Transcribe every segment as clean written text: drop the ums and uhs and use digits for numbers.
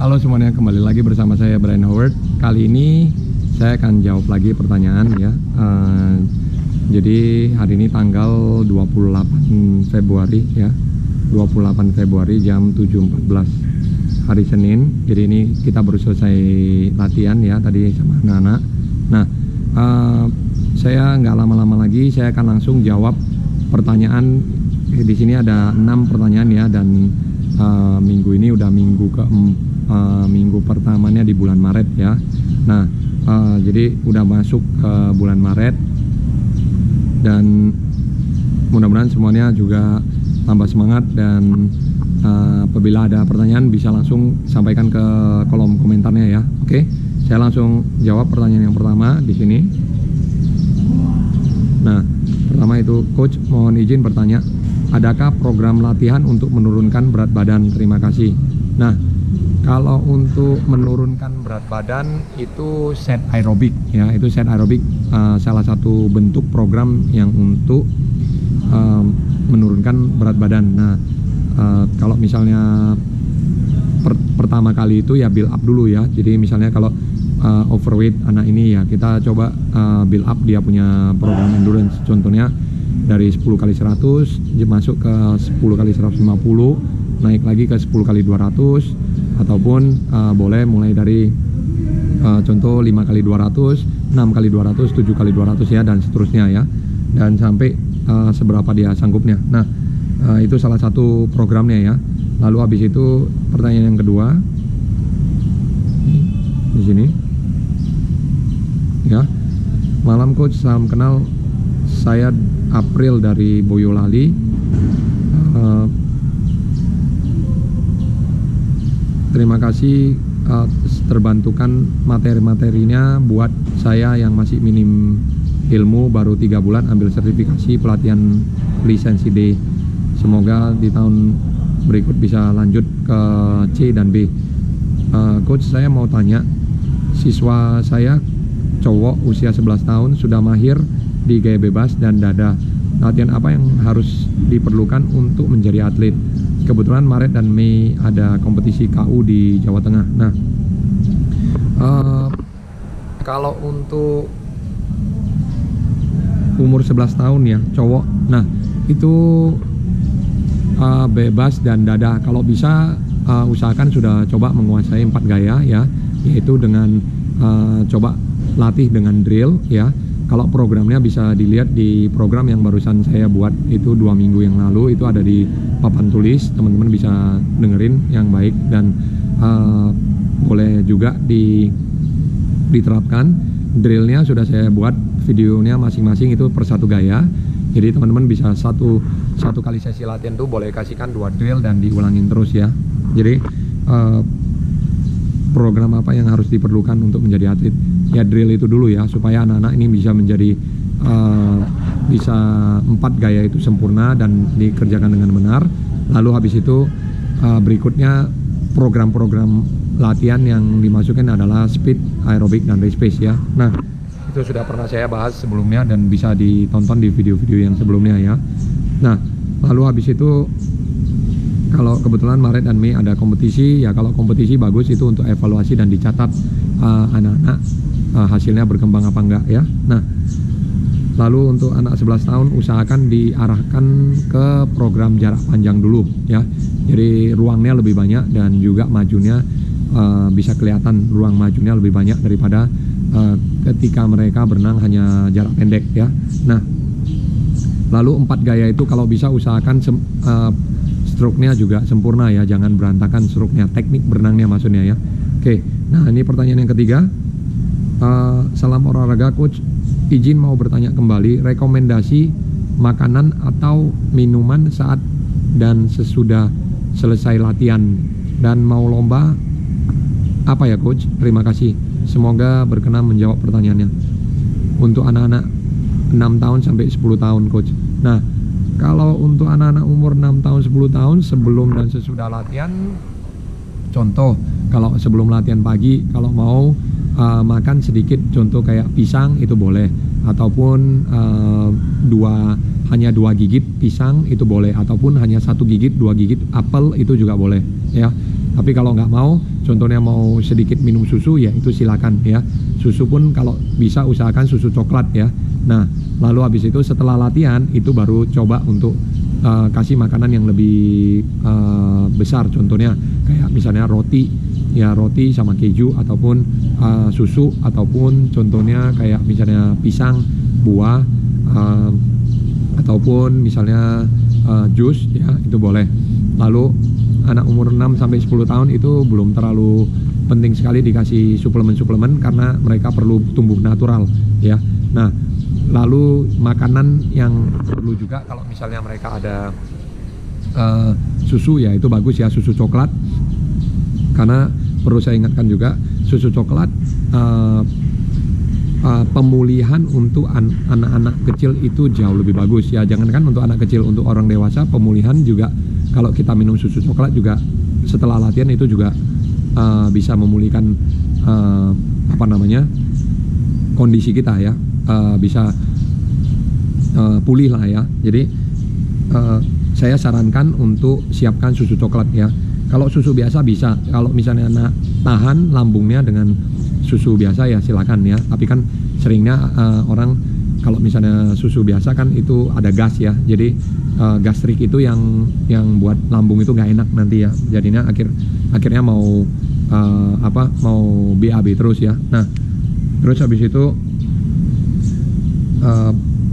Halo semuanya, kembali lagi bersama saya Brian Howard. Kali ini saya akan jawab lagi pertanyaan ya. Jadi hari ini tanggal 28 Februari ya. 28 Februari jam 7.14 hari Senin. Jadi ini kita baru selesai latihan ya tadi sama anak-anak. Nah, saya nggak lama-lama lagi, saya akan langsung jawab pertanyaan. Di sini ada 6 pertanyaan ya, dan minggu ini udah minggu pertamanya di bulan Maret ya. Nah, jadi udah masuk ke bulan Maret, dan mudah-mudahan semuanya juga tambah semangat, dan apabila ada pertanyaan bisa langsung sampaikan ke kolom komentarnya ya. Oke, saya langsung jawab pertanyaan yang pertama di sini. Nah, pertama itu, Coach mohon izin bertanya, adakah program latihan untuk menurunkan berat badan? Terima kasih. Nah, kalau untuk menurunkan berat badan itu set aerobik ya, itu set aerobik salah satu bentuk program yang untuk menurunkan berat badan. Nah, kalau misalnya pertama kali itu ya build up dulu ya. Jadi misalnya kalau overweight anak ini ya, kita coba build up dia punya program endurance. Contohnya dari 10 kali 100 masuk ke 10 kali 150, naik lagi ke 10 kali 200, ataupun boleh mulai dari contoh 5 kali 200, 6 kali 200, 7 kali 200 ya, dan seterusnya ya, dan sampai seberapa dia sanggupnya. Nah, itu salah satu programnya ya. Lalu habis itu pertanyaan yang kedua di sini ya. Malam Coach, salam kenal, saya April dari Boyolali. Terima kasih terbantukan materi-materinya buat saya yang masih minim ilmu, baru 3 bulan ambil sertifikasi pelatihan lisensi D. Semoga di tahun berikut bisa lanjut ke C dan B. Coach, saya mau tanya, siswa saya cowok usia 11 tahun sudah mahir di gaya bebas dan dada. Latihan apa yang harus diperlukan untuk menjadi atlet? Kebetulan Maret dan Mei ada kompetisi KU di Jawa Tengah. Nah, kalau untuk umur 11 tahun ya, cowok, nah itu bebas dan dada. Kalau bisa usahakan sudah coba menguasai 4 gaya ya, yaitu dengan coba latih dengan drill ya. Kalau programnya bisa dilihat di program yang barusan saya buat itu 2 minggu yang lalu, itu ada di papan tulis, teman-teman bisa dengerin yang baik, dan boleh juga diterapkan. Drillnya sudah saya buat videonya masing-masing itu per 1 gaya, jadi teman-teman bisa satu kali sesi latihan tuh boleh kasihkan 2 drill dan diulangin terus ya. Jadi program apa yang harus diperlukan untuk menjadi atlet? Ya drill itu dulu ya, supaya anak-anak ini bisa menjadi bisa 4 gaya itu sempurna dan dikerjakan dengan benar. Lalu habis itu berikutnya program-program latihan yang dimasukkan adalah speed, aerobik, dan race pace ya. Nah, itu sudah pernah saya bahas sebelumnya dan bisa ditonton di video-video yang sebelumnya ya. Nah, lalu habis itu kalau kebetulan Maret dan Mei ada kompetisi ya, kalau kompetisi bagus itu untuk evaluasi dan dicatat anak-anak hasilnya berkembang apa enggak ya. Nah, lalu untuk anak 11 tahun usahakan diarahkan ke program jarak panjang dulu ya. Jadi ruangnya lebih banyak dan juga majunya bisa kelihatan, ruang majunya lebih banyak daripada ketika mereka berenang hanya jarak pendek ya. Nah, lalu 4 gaya itu kalau bisa usahakan stroke-nya juga sempurna ya, jangan berantakan stroke-nya, teknik berenangnya maksudnya ya. Oke, nah ini pertanyaan yang ketiga. Salam olahraga Coach, izin mau bertanya kembali, rekomendasi makanan atau minuman saat dan sesudah selesai latihan dan mau lomba apa ya Coach? Terima kasih, semoga berkenan menjawab pertanyaannya. Untuk anak-anak 6 tahun sampai 10 tahun Coach. Nah, kalau untuk anak-anak umur 6 tahun 10 tahun sebelum dan sesudah latihan, contoh kalau sebelum latihan pagi kalau mau makan sedikit, contoh kayak pisang itu boleh, ataupun hanya 2 gigit pisang itu boleh, ataupun hanya 1 gigit 2 gigit apel itu juga boleh ya. Tapi kalau nggak mau contohnya mau sedikit minum susu ya itu silakan ya. Susu pun kalau bisa usahakan susu coklat ya. Nah, lalu habis itu setelah latihan itu baru coba untuk kasih makanan yang lebih besar, contohnya kayak misalnya roti ya, roti sama keju ataupun susu, ataupun contohnya kayak misalnya pisang, buah, ataupun misalnya jus ya, itu boleh. Lalu anak umur 6 sampai 10 tahun itu belum terlalu penting sekali dikasih suplemen-suplemen karena mereka perlu tumbuh natural ya. Nah, lalu makanan yang perlu juga kalau misalnya mereka ada susu ya itu bagus ya, susu coklat. Karena perlu saya ingatkan juga susu coklat pemulihan untuk anak-anak kecil itu jauh lebih bagus ya. Jangankan untuk anak kecil, untuk orang dewasa pemulihan juga kalau kita minum susu coklat juga setelah latihan itu juga bisa memulihkan kondisi kita ya, bisa pulih lah ya. Jadi saya sarankan untuk siapkan susu coklat ya. Kalau susu biasa bisa, kalau misalnya anak tahan lambungnya dengan susu biasa ya silakan ya. Tapi kan seringnya orang kalau misalnya susu biasa kan itu ada gas ya. Jadi gastrik itu yang buat lambung itu nggak enak nanti ya. Jadinya akhirnya mau BAB terus ya. Nah, terus habis itu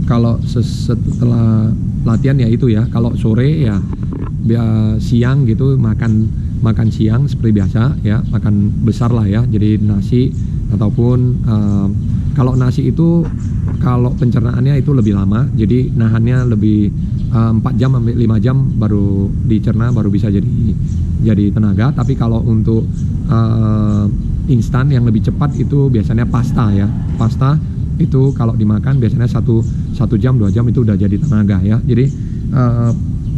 kalau setelah latihan ya itu ya. Kalau sore ya siang gitu makan siang seperti biasa ya, makan besar lah ya, jadi nasi ataupun kalau nasi itu kalau pencernaannya itu lebih lama, jadi nahannya lebih 4 jam sampai 5 jam baru dicerna, baru bisa jadi tenaga. Tapi kalau untuk instan yang lebih cepat itu biasanya pasta ya. Pasta itu kalau dimakan biasanya 1 jam 2 jam itu udah jadi tenaga ya. Jadi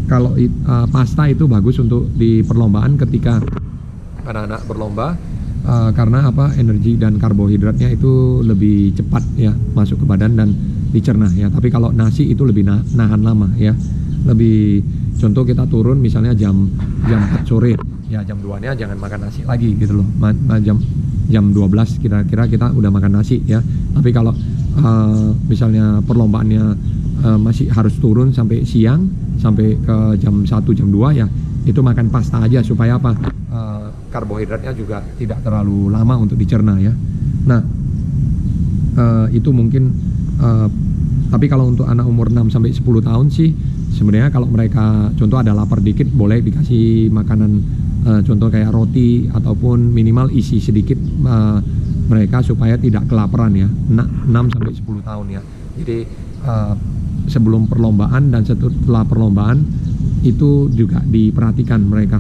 kalau pasta itu bagus untuk di perlombaan ketika anak-anak berlomba karena energi dan karbohidratnya itu lebih cepat ya masuk ke badan dan dicerna ya. Tapi kalau nasi itu lebih nahan lama ya. Lebih contoh kita turun misalnya jam 4 sore ya, jam 2-nya jangan makan nasi lagi gitu loh. Jam 12 kira-kira kita udah makan nasi ya. Tapi kalau misalnya perlombaannya masih harus turun sampai siang, sampai ke jam 1, jam 2 ya, itu makan pasta aja supaya karbohidratnya juga tidak terlalu lama untuk dicerna ya. Nah, itu mungkin tapi kalau untuk anak umur 6 sampai 10 tahun sih sebenarnya kalau mereka contoh ada lapar dikit boleh dikasih makanan contoh kayak roti ataupun minimal isi sedikit mereka supaya tidak kelaparan ya. 6 sampai 10 tahun ya. Jadi sebelum perlombaan dan setelah perlombaan itu juga diperhatikan mereka.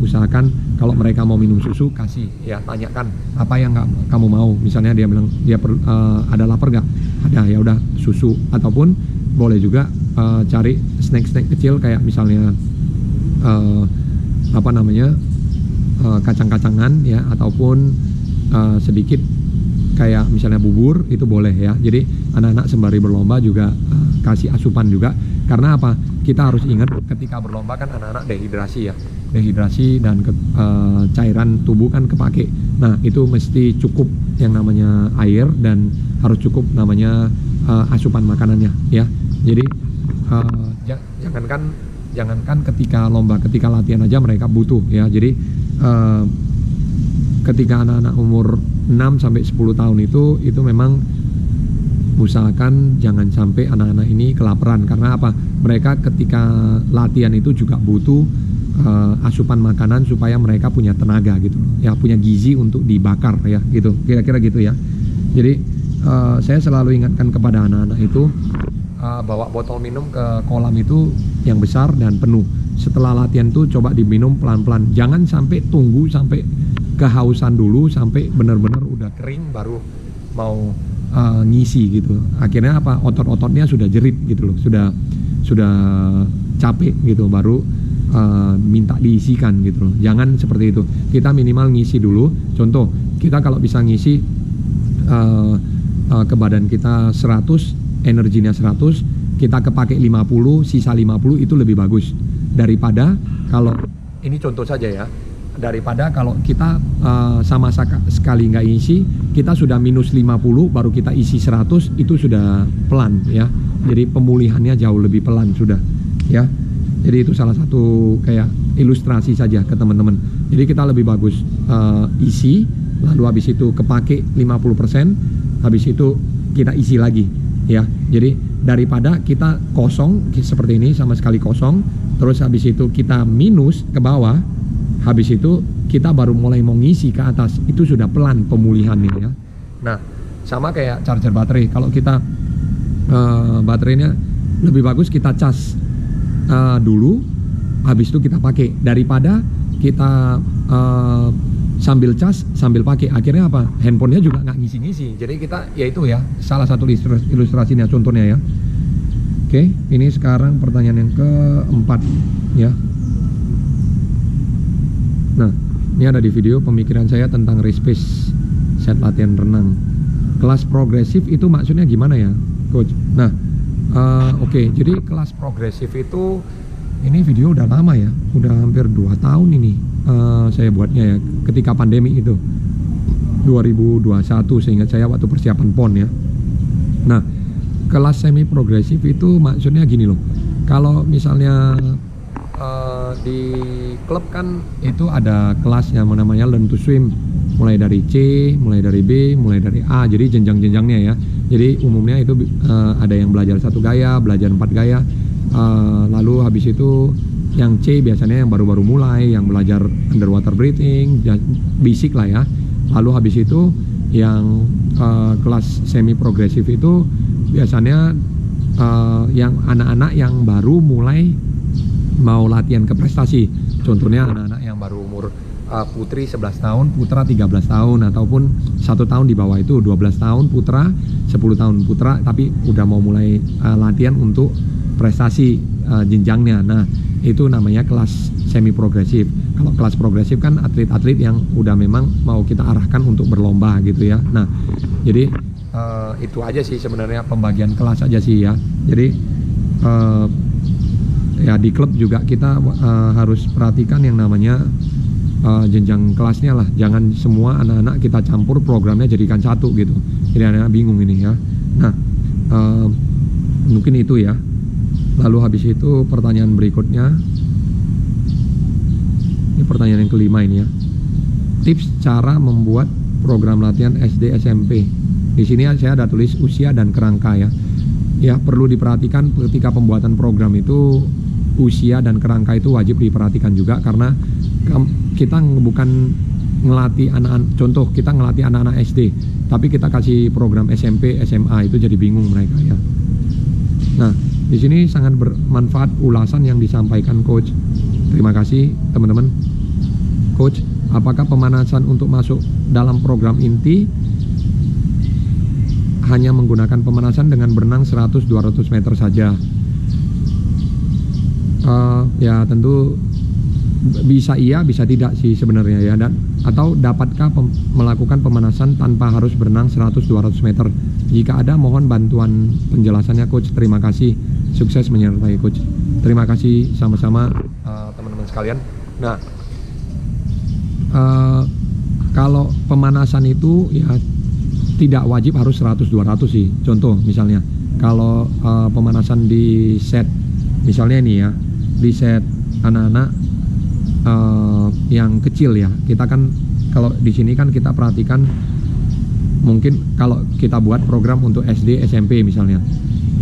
Usahakan kalau mereka mau minum susu kasih ya, tanyakan apa yang kamu mau. Misalnya dia bilang dia ada lapar nggak? Ada, ya udah susu. Ataupun boleh juga cari snack kecil kayak misalnya kacang-kacangan ya, ataupun sedikit kayak misalnya bubur itu boleh ya. Jadi anak-anak sembari berlomba juga kasih asupan juga. Karena apa? Kita harus ingat ketika berlomba kan anak-anak dehidrasi ya. Dehidrasi dan cairan tubuh kan kepake. Nah, itu mesti cukup yang namanya air dan harus cukup namanya asupan makanannya ya. Jadi jangankan ketika lomba, ketika latihan aja mereka butuh ya. Jadi ketika anak-anak umur 6 sampai 10 tahun itu memang usahakan jangan sampai anak-anak ini kelaparan. Karena apa? Mereka ketika latihan itu juga butuh asupan makanan supaya mereka punya tenaga gitu ya, punya gizi untuk dibakar ya gitu, kira-kira gitu ya. Jadi saya selalu ingatkan kepada anak-anak itu bawa botol minum ke kolam itu yang besar dan penuh. Setelah latihan tuh coba diminum pelan-pelan, jangan sampai tunggu sampai kehausan dulu sampai benar-benar udah kering baru mau ngisi gitu. Akhirnya apa? Otot-ototnya sudah jerit gitu loh, sudah capek gitu baru minta diisikan gitu loh. Jangan seperti itu. Kita minimal ngisi dulu. Contoh, kita kalau bisa ngisi ke badan kita 100, energinya 100, kita kepake 50, sisa 50 itu lebih bagus daripada kalau ini contoh saja ya. daripada kalau kita sama sekali nggak isi, kita sudah minus 50 baru kita isi 100, itu sudah pelan ya. Jadi pemulihannya jauh lebih pelan sudah ya. Jadi itu salah satu kayak ilustrasi saja ke teman-teman. Jadi kita lebih bagus isi, lalu habis itu kepake 50%, habis itu kita isi lagi ya. Jadi daripada kita kosong seperti ini, sama sekali kosong, terus habis itu kita minus ke bawah, habis itu kita baru mulai mau ngisi ke atas, itu sudah pelan pemulihannya ya. Nah, sama kayak charger baterai. Kalau kita baterainya lebih bagus kita cas dulu, habis itu kita pakai, daripada kita sambil cas sambil pakai, akhirnya apa, handphonenya juga nggak ngisi-ngisi. Jadi kita, ya itu ya, salah satu ilustrasinya, contohnya ya. Oke, ini sekarang pertanyaan yang keempat ya. Nah, ini ada di video pemikiran saya tentang race-pace set latihan renang. Kelas progresif itu maksudnya gimana ya, Coach? Nah, oke, jadi kelas progresif itu, ini video udah lama ya, udah hampir 2 tahun ini saya buatnya ya, ketika pandemi itu 2021, seingat saya waktu persiapan PON ya. Nah, kelas semi progresif itu maksudnya gini loh, kalau misalnya di klub kan itu ada kelas yang namanya Learn to Swim, mulai dari C, mulai dari B, mulai dari A, jadi jenjang-jenjangnya ya. Jadi umumnya itu ada yang belajar 1 gaya, belajar 4 gaya, lalu habis itu yang C biasanya yang baru-baru mulai, yang belajar underwater breathing, basic lah ya. Lalu habis itu yang kelas semi progresif itu biasanya yang anak-anak yang baru mulai mau latihan ke prestasi. Contohnya anak-anak yang baru umur putri 11 tahun, putra 13 tahun, ataupun 1 tahun di bawah itu 12 tahun putra, 10 tahun putra, tapi udah mau mulai latihan untuk prestasi jenjangnya. Nah, itu namanya kelas semi progresif. Kalau kelas progresif kan atlet-atlet yang udah memang mau kita arahkan untuk berlomba gitu ya. Nah, jadi itu aja sih sebenarnya, pembagian kelas aja sih ya. Jadi ya di klub juga kita harus perhatikan yang namanya jenjang kelasnya lah. Jangan semua anak-anak kita campur programnya jadikan satu gitu. Jadi anak-anak bingung ini ya. Nah, mungkin itu ya. Lalu habis itu pertanyaan berikutnya, ini pertanyaan yang kelima ini ya. Tips cara membuat program latihan SD SMP. Di sini saya ada tulis usia dan kerangka ya. Ya, perlu diperhatikan ketika pembuatan program itu, usia dan kerangka itu wajib diperhatikan juga, karena kita bukan ngelatih anak-anak, contoh kita ngelatih anak-anak SD, tapi kita kasih program SMP, SMA, itu jadi bingung mereka ya. Nah, di sini sangat bermanfaat ulasan yang disampaikan Coach. Terima kasih teman-teman. Coach, apakah pemanasan untuk masuk dalam program inti hanya menggunakan pemanasan dengan berenang 100-200 meter saja? Ya tentu bisa iya, bisa tidak sih sebenarnya ya. Dan atau dapatkah melakukan pemanasan tanpa harus berenang 100-200 meter? Jika ada, mohon bantuan penjelasannya Coach. Terima kasih, sukses menyertai Coach. Terima kasih sama-sama teman-teman sekalian. Nah, kalau pemanasan itu ya tidak wajib harus 100-200 sih. Contoh misalnya kalau pemanasan di set, misalnya ini ya, di set anak-anak yang kecil ya, kita kan kalau di sini kan kita perhatikan, mungkin kalau kita buat program untuk SD SMP misalnya,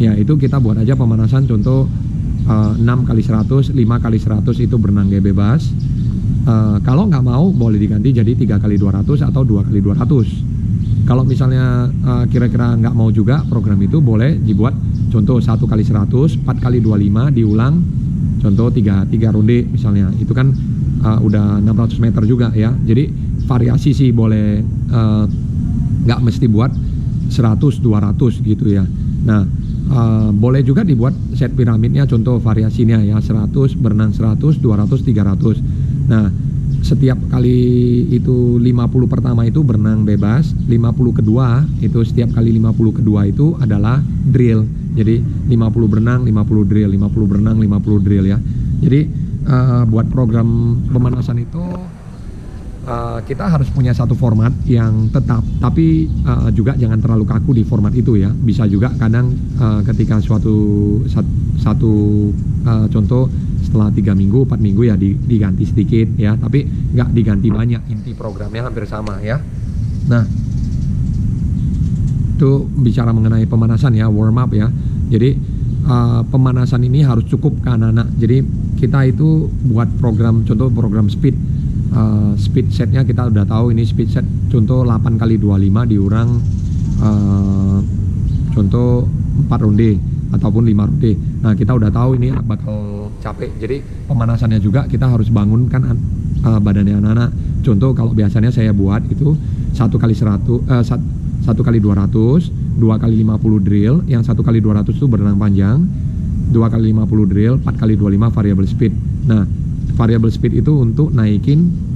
ya itu kita buat aja pemanasan contoh 6x100, 5x100 itu berenang gaya bebas. Kalau nggak mau boleh diganti jadi 3x200 atau 2x200. Kalau misalnya kira-kira nggak mau juga program itu, boleh dibuat contoh 1x100, 4x25 diulang, contoh 3 ronde misalnya. Itu kan udah 600 meter juga ya. Jadi variasi sih boleh, nggak mesti buat 100-200 gitu ya. Nah, boleh juga dibuat set piramidnya, contoh variasinya ya, 100 berenang 100, 200, 300. Nah, setiap kali itu 50 pertama itu berenang bebas, 50 kedua itu setiap kali 50 kedua itu adalah drill. Jadi 50 berenang, 50 drill, 50 berenang, 50 drill ya. Jadi buat program pemanasan itu kita harus punya satu format yang tetap, tapi juga jangan terlalu kaku di format itu ya. Bisa juga kadang ketika satu contoh setelah 3 minggu, 4 minggu ya diganti sedikit ya, tapi nggak diganti banyak, inti programnya hampir sama ya. Nah, itu bicara mengenai pemanasan ya, warm up ya. Jadi pemanasan ini harus cukup ke anak-anak. Jadi kita itu buat program, contoh program speed setnya kita udah tahu ini speed set contoh 8 kali 25 diurang contoh 4 ronde ataupun 5 ronde. Nah, kita udah tahu ini bakal capek. Jadi pemanasannya juga kita harus bangunkan badannya anak-anak. Contoh kalau biasanya saya buat itu 1 kali 100 1 kali 200, 2 kali 50 drill, yang 1 kali 200 itu berenang panjang, 2 kali 50 drill, 4 kali 25 variable speed. Nah, variable speed itu untuk naikin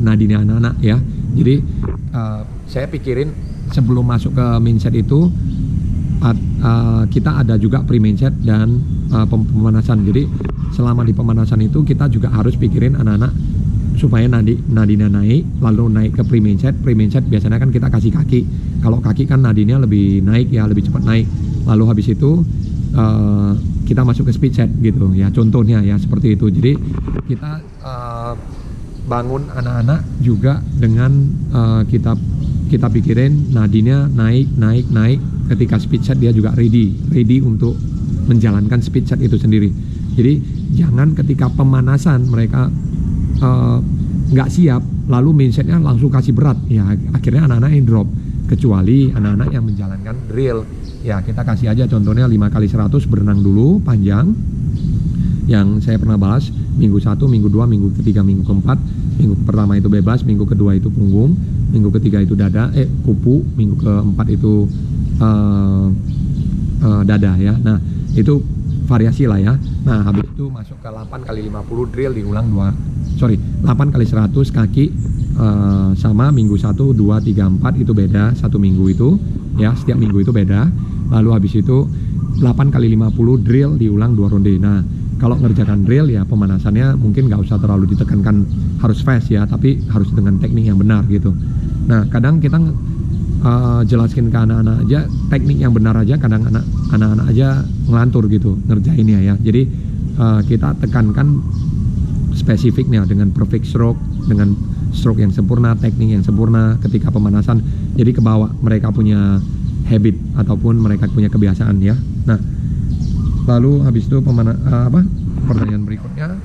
nadinya anak-anak ya. Jadi saya pikirin sebelum masuk ke main set itu kita ada juga pre main set dan pemanasan. Jadi selama di pemanasan itu kita juga harus pikirin anak-anak supaya nadinya naik, lalu naik ke pre main set. Pre main set biasanya kan kita kasih kaki. Kalau kaki kan nadinya lebih naik ya, lebih cepat naik. Lalu habis itu kita masuk ke speed set gitu ya, contohnya ya seperti itu. Jadi kita bangun anak-anak juga dengan kita pikirin nadinya naik. Ketika speed set dia juga ready untuk menjalankan speed set itu sendiri. Jadi jangan ketika pemanasan mereka nggak siap lalu main setnya langsung kasih berat ya, akhirnya anak-anak yang drop. Kecuali anak-anak yang menjalankan drill ya, kita kasih aja contohnya 5 kali 100 berenang dulu panjang yang saya pernah bahas, minggu 1, minggu 2, minggu ketiga, minggu keempat. Minggu pertama itu bebas, minggu kedua itu punggung, minggu ketiga itu dada, kupu, minggu keempat itu dada ya. Nah, itu variasi lah ya. Nah, habis itu masuk ke 8 kali 50 drill diulang 8 kali 100 kaki sama minggu 1, 2, 3, 4 itu beda satu minggu itu ya, setiap minggu itu beda. Lalu habis itu 8 kali 50 drill diulang 2 ronde. Nah, kalau ngerjakan drill ya pemanasannya mungkin nggak usah terlalu ditekankan harus fast ya, tapi harus dengan teknik yang benar gitu. Nah, kadang kita jelaskin ke anak-anak aja teknik yang benar aja, kadang anak-anak aja ngelantur gitu ngerjainnya ya. Jadi kita tekankan spesifiknya dengan perfect stroke, dengan stroke yang sempurna, teknik yang sempurna ketika pemanasan. Jadi kebawa mereka punya habit ataupun mereka punya kebiasaan ya. Nah, lalu habis itu pertanyaan berikutnya.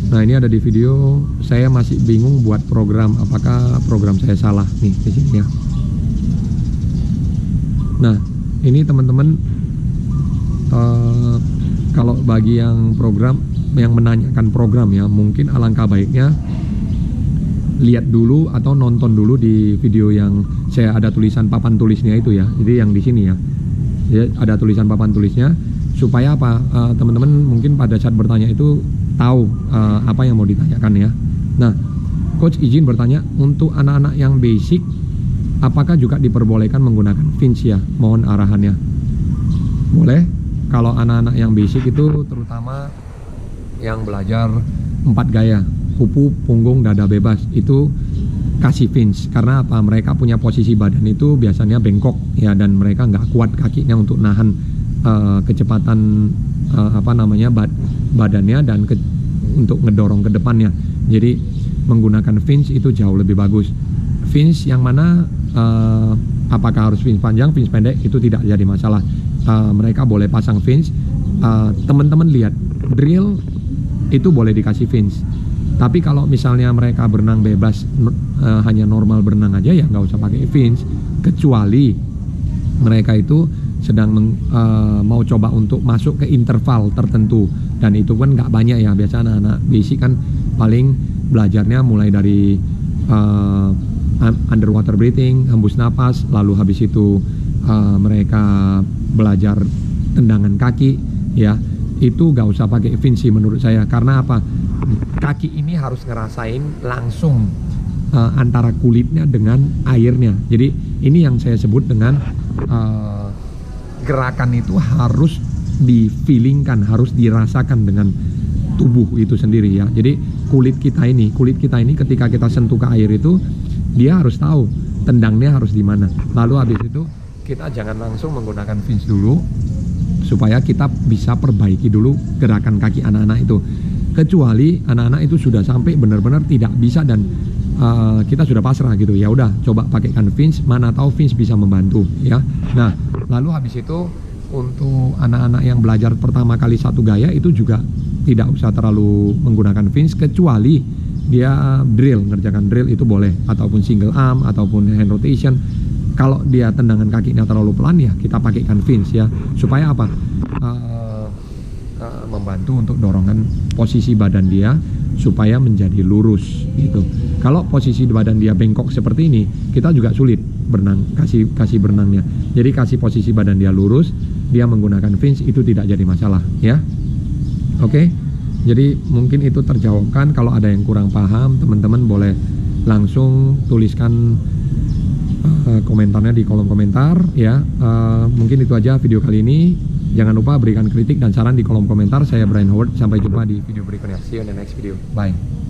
Nah, ini ada di video, saya masih bingung buat program, apakah program saya salah nih di sini ya. Nah, ini teman-teman kalau bagi yang program yang menanyakan program ya, mungkin alangkah baiknya lihat dulu atau nonton dulu di video yang saya ada tulisan papan tulisnya itu ya. Jadi yang di sini ya. Ya, ada tulisan papan tulisnya supaya apa? Teman-teman mungkin pada saat bertanya itu tahu apa yang mau ditanyakan ya. Nah, coach izin bertanya, untuk anak-anak yang basic apakah juga diperbolehkan menggunakan fins ya? Mohon arahannya. Boleh. Kalau anak-anak yang basic itu terutama yang belajar 4 gaya, pupu, punggung, dada bebas, itu kasih fins. Karena apa? Mereka punya posisi badan itu biasanya bengkok ya, dan mereka nggak kuat kakinya untuk nahan kecepatan badannya dan untuk ngedorong ke depannya. Jadi menggunakan fins itu jauh lebih bagus. Fins yang mana apakah harus fins panjang, fins pendek itu tidak jadi masalah. Mereka boleh pasang fins. Teman-teman lihat drill itu boleh dikasih fins. Tapi kalau misalnya mereka berenang bebas hanya normal berenang aja ya nggak usah pakai fins. Kecuali mereka itu sedang mau coba untuk masuk ke interval tertentu, dan itu kan nggak banyak ya. Biasa anak-anak basic kan paling belajarnya mulai dari underwater breathing, hembus napas, lalu habis itu mereka belajar tendangan kaki ya. Itu nggak usah pakai fins sih menurut saya. Karena apa? Kaki ini harus ngerasain langsung antara kulitnya dengan airnya. Jadi ini yang saya sebut dengan gerakan itu harus di-feelingkan, harus dirasakan dengan tubuh itu sendiri ya. Jadi kulit kita ini ketika kita sentuh ke air itu dia harus tahu tendangnya harus di mana. Lalu habis itu kita jangan langsung menggunakan fins dulu, supaya kita bisa perbaiki dulu gerakan kaki anak-anak itu. Kecuali anak-anak itu sudah sampai benar-benar tidak bisa dan kita sudah pasrah gitu, ya udah coba pakaikan fins, mana tahu fins bisa membantu ya. Nah lalu habis itu untuk anak-anak yang belajar pertama kali satu gaya itu juga tidak usah terlalu menggunakan fins, kecuali dia ngerjakan drill itu boleh, ataupun single arm ataupun hand rotation. Kalau dia tendangan kakinya terlalu pelan ya kita pakaikan fins ya, supaya apa? Membantu untuk dorongan posisi badan dia supaya menjadi lurus gitu. Kalau posisi badan dia bengkok seperti ini, kita juga sulit berenang, kasih berenangnya. Jadi kasih posisi badan dia lurus, dia menggunakan fins itu tidak jadi masalah ya. Oke. Jadi mungkin itu terjawabkan. Kalau ada yang kurang paham, teman-teman boleh langsung tuliskan komentarnya di kolom komentar ya. Mungkin itu aja video kali ini. Jangan lupa berikan kritik dan saran di kolom komentar. Saya Brian Howard, sampai jumpa di video berikutnya. See you in the next video. Bye.